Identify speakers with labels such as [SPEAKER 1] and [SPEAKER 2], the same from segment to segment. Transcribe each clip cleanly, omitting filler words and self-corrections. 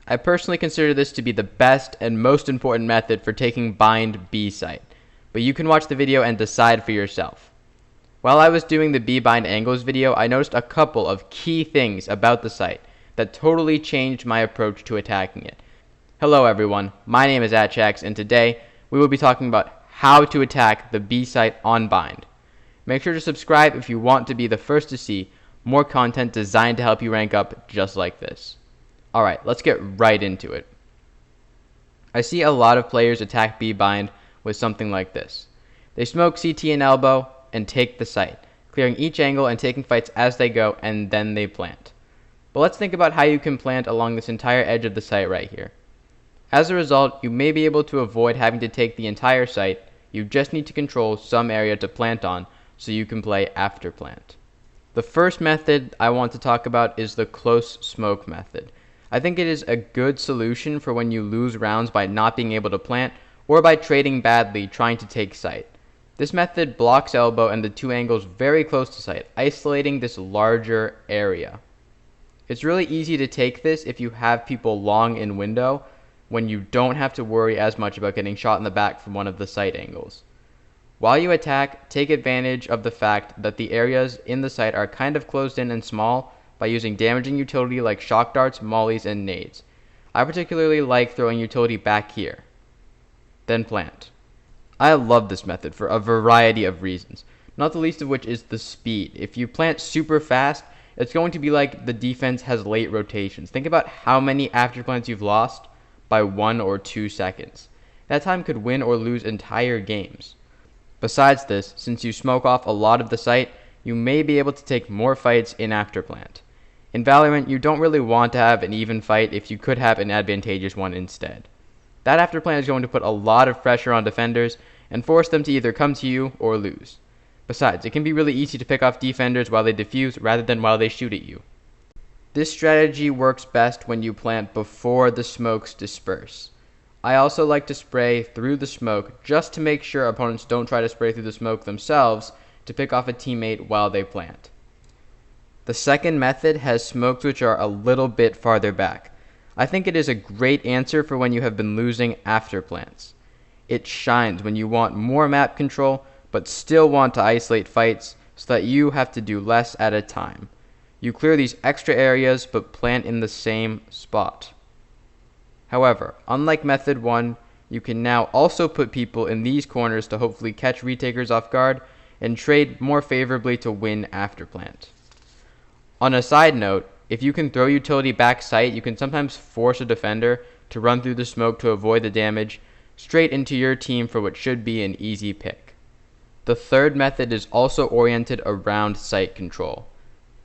[SPEAKER 1] I personally consider this to be the best and most important method for taking bind B site, but you can watch the video and decide for yourself. While I was doing the B bind angles video, I noticed a couple of key things about the site that totally changed my approach to attacking it. Hello everyone, my name is Atchax, and today we will be talking about how to attack the B site on bind. Make sure to subscribe if you want to be the first to see more content designed to help you rank up just like this. Alright, let's get right into it. I see a lot of players attack B bind with something like this. They smoke CT and elbow and take the site, clearing each angle and taking fights as they go, and then they plant. But let's think about how you can plant along this entire edge of the site right here. As a result, you may be able to avoid having to take the entire site. You just need to control some area to plant on so you can play after plant. The first method I want to talk about is the close smoke method. I think it is a good solution for when you lose rounds by not being able to plant or by trading badly trying to take site. This method blocks elbow and the two angles very close to site, isolating this larger area. It's really easy to take this if you have people long in window, when you don't have to worry as much about getting shot in the back from one of the site angles. While you attack, take advantage of the fact that the areas in the site are kind of closed in and small by using damaging utility like shock darts, mollies, and nades. I particularly like throwing utility back here. Then plant. I love this method for a variety of reasons, not the least of which is the speed. If you plant super fast, it's going to be like the defense has late rotations. Think about how many after plants you've lost by 1 or 2 seconds. That time could win or lose entire games. Besides this, since you smoke off a lot of the site, you may be able to take more fights in afterplant. In Valorant, you don't really want to have an even fight if you could have an advantageous one instead. That afterplant is going to put a lot of pressure on defenders and force them to either come to you or lose. Besides, it can be really easy to pick off defenders while they defuse rather than while they shoot at you. This strategy works best when you plant before the smokes disperse. I also like to spray through the smoke just to make sure opponents don't try to spray through the smoke themselves to pick off a teammate while they plant. The second method has smokes which are a little bit farther back. I think it is a great answer for when you have been losing after plants. It shines when you want more map control but still want to isolate fights so that you have to do less at a time. You clear these extra areas but plant in the same spot. However, unlike method 1, you can now also put people in these corners to hopefully catch retakers off guard and trade more favorably to win after plant. On a side note, if you can throw utility back site, you can sometimes force a defender to run through the smoke to avoid the damage straight into your team for what should be an easy pick. The third method is also oriented around site control.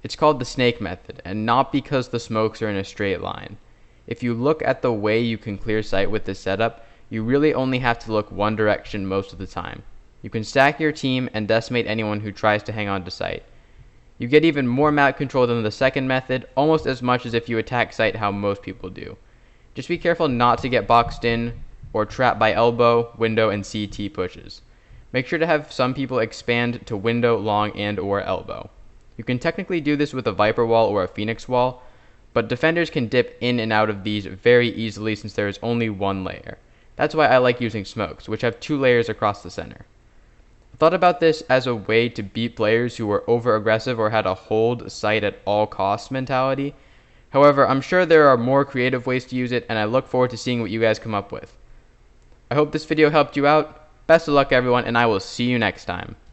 [SPEAKER 1] It's called the snake method, and not because the smokes are in a straight line. If you look at the way you can clear site with this setup, you really only have to look one direction most of the time. You can stack your team and decimate anyone who tries to hang on to site. You get even more map control than the second method, almost as much as if you attack site how most people do. Just be careful not to get boxed in or trapped by elbow, window, and CT pushes. Make sure to have some people expand to window, long, and or elbow. You can technically do this with a Viper wall or a Phoenix wall, but defenders can dip in and out of these very easily since there is only one layer. That's why I like using smokes, which have 2 layers across the center. I thought about this as a way to beat players who were over aggressive or had a hold site at all costs mentality. However, I'm sure there are more creative ways to use it, and I look forward to seeing what you guys come up with. I hope this video helped you out. Best of luck everyone, and I will see you next time.